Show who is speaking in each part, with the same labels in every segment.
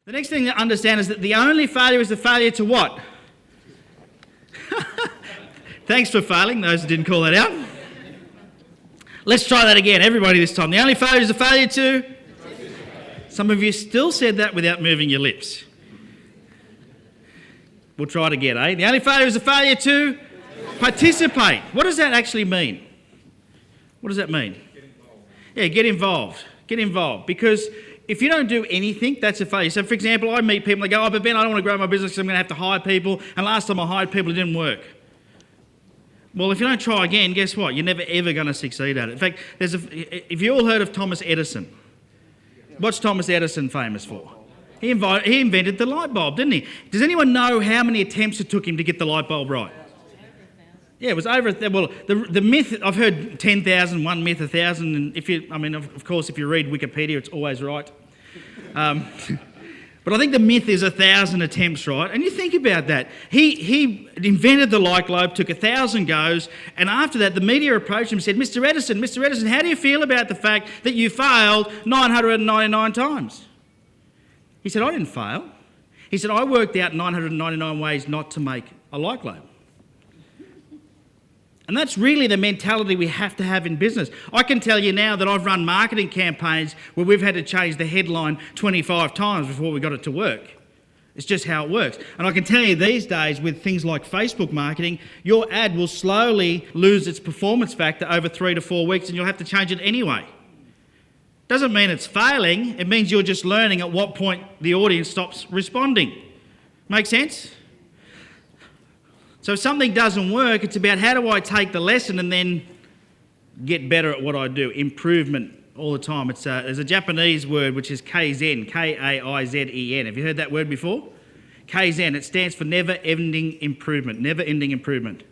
Speaker 1: The next thing to understand is that the only failure is the failure to what? Thanks for failing, those who didn't call that out. Let's try that again, everybody this time. The only failure is the failure to? Some of you still said that without moving your lips. We'll try it again, eh? The only failure is the failure to participate. What does that actually mean? What does that mean? Yeah, get involved. Get involved. Because if you don't do anything, that's a failure. So, for example, I meet people and they go, but Ben, I don't want to grow my business because I'm going to have to hire people. And last time I hired people, it didn't work. Well, if you don't try again, guess what? You're never, ever going to succeed at it. In fact, if you all heard of Thomas Edison, what's Thomas Edison famous for? He invented the light bulb, didn't he? Does anyone know how many attempts it took him to get the light bulb right? Yeah, it was over. Well, the myth, I've heard 10,000, one myth, 1,000. And of course, if you read Wikipedia, it's always right. But I think the myth is 1,000 attempts, right? And you think about that. He invented the light globe, took 1,000 goes, and after that, the media approached him and said, Mr. Edison, how do you feel about the fact that you failed 999 times? He said, I didn't fail. He said, I worked out 999 ways not to make a light globe. And that's really the mentality we have to have in business. I can tell you now that I've run marketing campaigns where we've had to change the headline 25 times before we got it to work. It's just how it works. And I can tell you these days with things like Facebook marketing, your ad will slowly lose its performance factor over 3 to 4 weeks and you'll have to change it anyway. Doesn't mean it's failing. It means you're just learning at what point the audience stops responding. Make sense? So if something doesn't work, it's about how do I take the lesson and then get better at what I do. Improvement all the time. There's a Japanese word which is Kaizen, K-A-I-Z-E-N. Have you heard that word before? Kaizen. It stands for never-ending improvement. Never-ending improvement.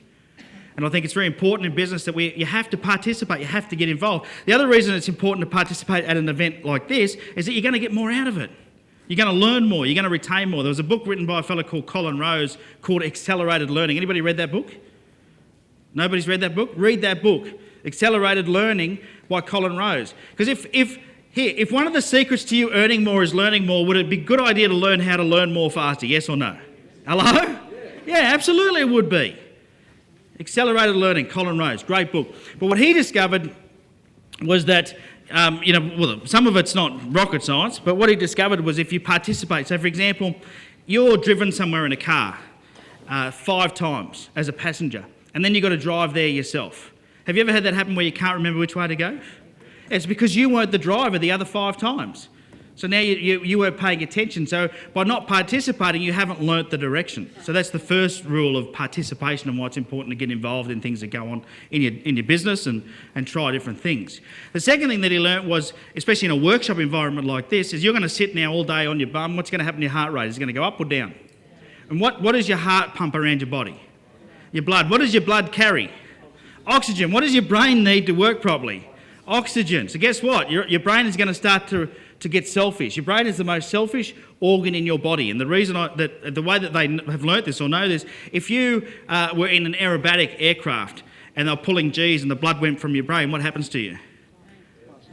Speaker 1: And I think it's very important in business that you have to participate. You have to get involved. The other reason it's important to participate at an event like this is that you're going to get more out of it. You're going to learn more. You're going to retain more. There was a book written by a fellow called Colin Rose called Accelerated Learning. Anybody read that book? Nobody's read that book? Read that book, Accelerated Learning by Colin Rose. Because if one of the secrets to you earning more is learning more, would it be a good idea to learn how to learn more faster? Yes or no? Hello? Yeah, absolutely it would be. Accelerated Learning, Colin Rose, great book. But what he discovered was that some of it's not rocket science, but what he discovered was if you participate, so for example, you're driven somewhere in a car 5 times as a passenger, and then you've got to drive there yourself. Have you ever had that happen where you can't remember which way to go? It's because you weren't the driver the other 5 times. So now you weren't paying attention. So by not participating, you haven't learnt the direction. So that's the first rule of participation and why it's important to get involved in things that go on in your business and try different things. The second thing that he learnt was, especially in a workshop environment like this, is you're going to sit now all day on your bum. What's going to happen to your heart rate? Is it going to go up or down? And what does your heart pump around your body? Your blood. What does your blood carry? Oxygen. What does your brain need to work properly? Oxygen. So guess what? Your brain is going to start to get selfish. Your brain is the most selfish organ in your body. And the reason the way that they have learnt this or know this, if you were in an aerobatic aircraft and they're pulling G's and the blood went from your brain, what happens to you?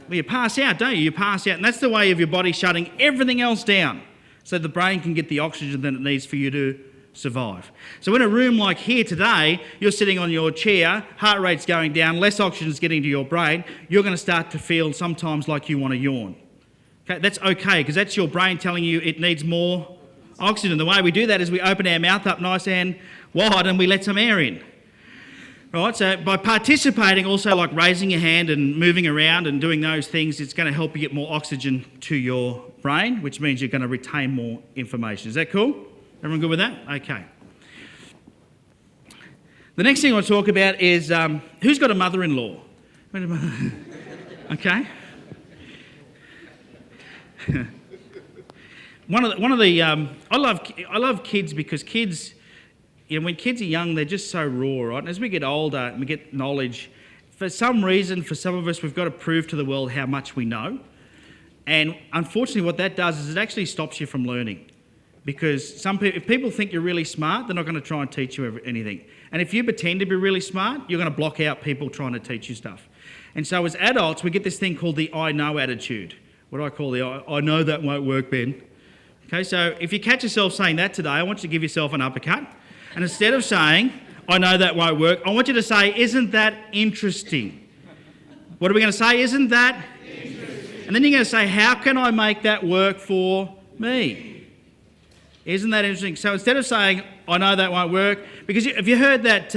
Speaker 1: Well, you pass out, don't you? You pass out. And that's the way of your body shutting everything else down so the brain can get the oxygen that it needs for you to survive. So in a room like here today, you're sitting on your chair, heart rate's going down, less oxygen is getting to your brain, you're going to start to feel sometimes like you want to yawn. Okay, that's okay, because that's your brain telling you it needs more oxygen. The way we do that is we open our mouth up nice and wide and we let some air in. Right, so by participating, also like raising your hand and moving around and doing those things, it's going to help you get more oxygen to your brain, which means you're going to retain more information. Is that cool? Everyone good with that? Okay. The next thing I want to talk about is who's got a mother-in-law? Okay. I love kids because kids, when kids are young, they're just so raw, right? And as we get older and we get knowledge, for some reason, for some of us, we've got to prove to the world how much we know. And unfortunately, what that does is it actually stops you from learning. Because if people think you're really smart, they're not going to try and teach you anything. And if you pretend to be really smart, you're going to block out people trying to teach you stuff. And so as adults, we get this thing called the I know attitude. What do I call the I know that won't work, Ben? Okay, so if you catch yourself saying that today, I want you to give yourself an uppercut. And instead of saying, I know that won't work, I want you to say, isn't that interesting? What are we going to say? Isn't that interesting? And then you're going to say, how can I make that work for me? Isn't that interesting? So instead of saying, I know that won't work, because have you heard that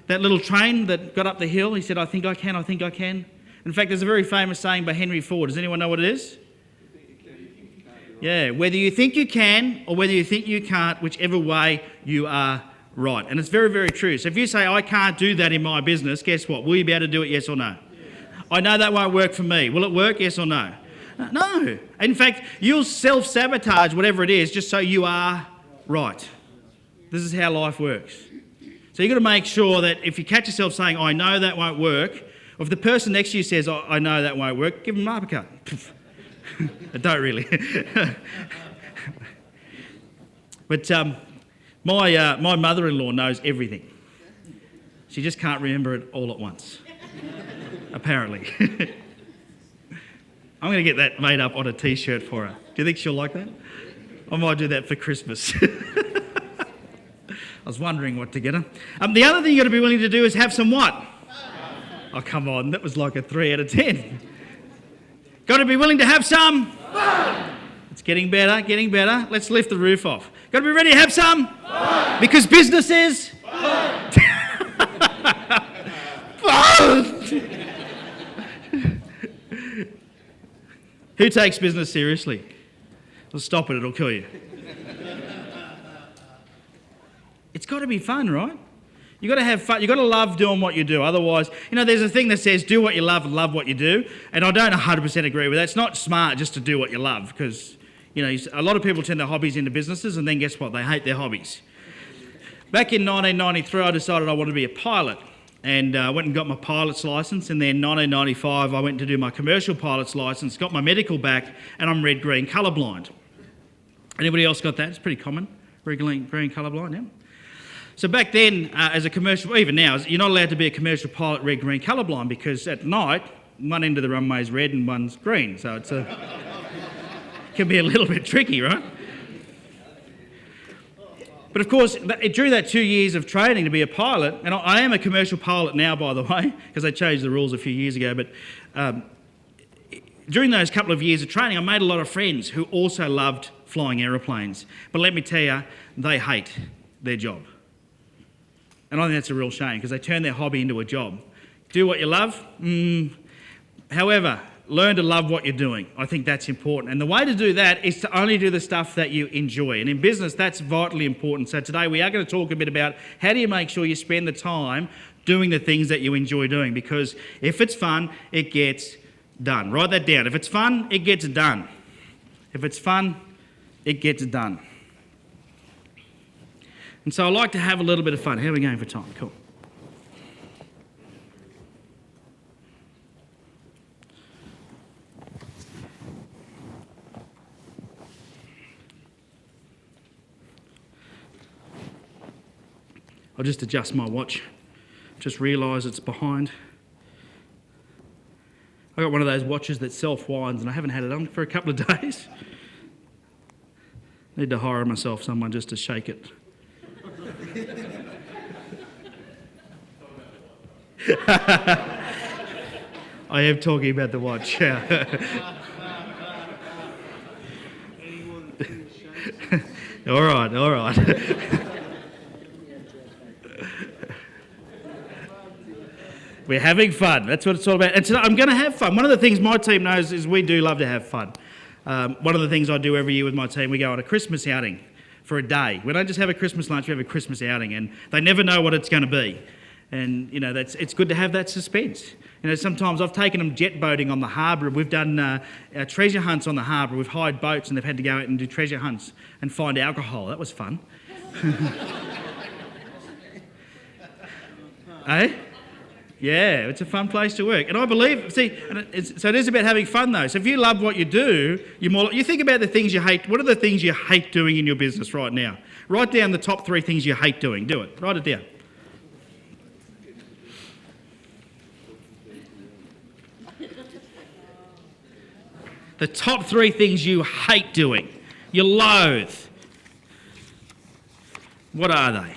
Speaker 1: little train that got up the hill? He said, I think I can, I think I can. In fact, there's a very famous saying by Henry Ford. Does anyone know what it is? Yeah, whether you think you can or whether you think you can't, whichever way you are right. And it's very, very true. So if you say, I can't do that in my business, guess what? Will you be able to do it, yes or no? I know that won't work for me. Will it work, yes or no? No. In fact, you'll self-sabotage whatever it is just so you are right. This is how life works. So you've got to make sure that if you catch yourself saying, I know that won't work, or if the person next to you says, I know that won't work, give them an uppercut. I don't really. But my mother-in-law knows everything. She just can't remember it all at once, apparently. I'm going to get that made up on a T-shirt for her. Do you think she'll like that? I might do that for Christmas. I was wondering what to get her. The other thing you've got to be willing to do is have some what? Oh, come on. That was like a 3 out of 10. Got to be willing to have some fun. It's getting better, getting better. Let's lift the roof off. Got to be ready to have some fun. Because business is fun. Fun. Who takes business seriously? Well, stop it, it'll kill you. It's got to be fun, right? You've got to have fun. You've got to love doing what you do. Otherwise, there's a thing that says do what you love and love what you do. And I don't 100% agree with that. It's not smart just to do what you love because, a lot of people turn their hobbies into businesses and then guess what? They hate their hobbies. Back in 1993, I decided I wanted to be a pilot and went and got my pilot's licence. And then 1995, I went to do my commercial pilot's licence, got my medical back, and I'm red-green colourblind. Anybody else got that? It's pretty common, red-green colourblind, yeah? So back then, as a commercial, even now, you're not allowed to be a commercial pilot red-green colourblind because at night, one end of the runway is red and one's green. So it can be a little bit tricky, right? But of course, during that 2 years of training to be a pilot, and I am a commercial pilot now, by the way, because they changed the rules a few years ago, but during those couple of years of training, I made a lot of friends who also loved flying aeroplanes. But let me tell you, they hate their job. And I think that's a real shame because they turn their hobby into a job. Do what you love. However, learn to love what you're doing. I think that's important. And the way to do that is to only do the stuff that you enjoy. And in business, that's vitally important. So today we are going to talk a bit about how do you make sure you spend the time doing the things that you enjoy doing. Because if it's fun, it gets done. Write that down. If it's fun, it gets done. If it's fun, it gets done. And so I like to have a little bit of fun. How are we going for time? Cool. I'll just adjust my watch. Just realise it's behind. I got one of those watches that self-winds and I haven't had it on for a couple of days. Need to hire myself someone just to shake it. I am talking about the watch. All right. We're having fun. That's what it's all about. And tonight I'm going to have fun. One of the things my team knows is we do love to have fun. One of the things I do every year with my team, we go on a Christmas outing for a day. We don't just have a Christmas lunch, we have a Christmas outing, and they never know what it's going to be. And, it's good to have that suspense. Sometimes I've taken them jet boating on the harbour. We've done treasure hunts on the harbour. We've hired boats and they've had to go out and do treasure hunts and find alcohol. That was fun. Eh? Yeah, it's a fun place to work. And I believe, so it is about having fun though. So if you love what you do, you think about the things you hate. What are the things you hate doing in your business right now? Write down the top 3 things you hate doing. Do it. Write it down. The top 3 things you hate doing. you loathe. What are they?